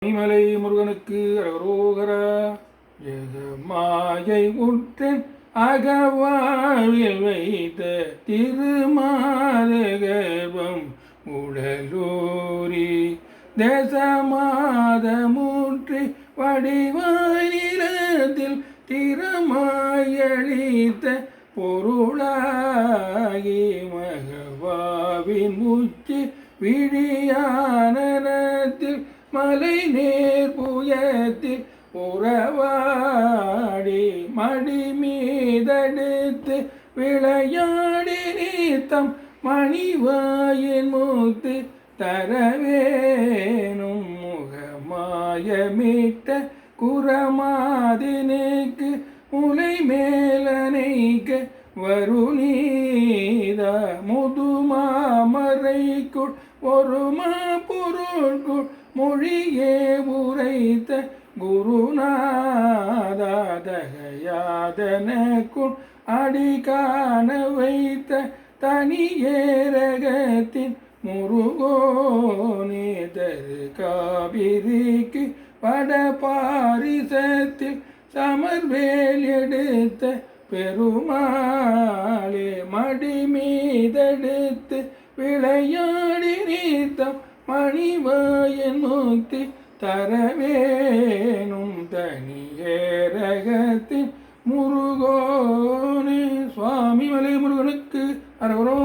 மணிமலை முருகனுக்கு அரகரோகரா. ஜெகமாயை உற்றன் அகவாழ்வில் வைத்த திருமாத கர்ப்பம் உடலூரி தேசமாதமுற்றி வடிவாய் நிலத்தில் திறமாயளித்த பொருளாகி மகவாவின் உச்சி விழியானத்தில் மலை நேர் புயத்தில் உறவாடி மடி மீதெடுத்து விளையாடி நீத்தம் மணிவாயின் மூத்து தரவேனும் முகமாயமிட்ட குரமாதினுக்கு முலை மேலனைக்க வருநீதா முதுமாமரைக்குள் ஒரு பொருள்குள் மொழியே உரைத்த குருநாதகையாதனக்குள் அடி காண வைத்த தனியேரகத்தின் முருகோனே தரு காவிரிக்கு வட பாரிசத்தில் சமர்வேல் எடுத்த பெருமாளே மடி மீதெடுத்து விளையாடி நீத்தம் மணிவாயன் முக்தி தரவேனும் தனியேரகத்தின் முருகோனே. சுவாமி மலை முருகனுக்கு அரகரோ.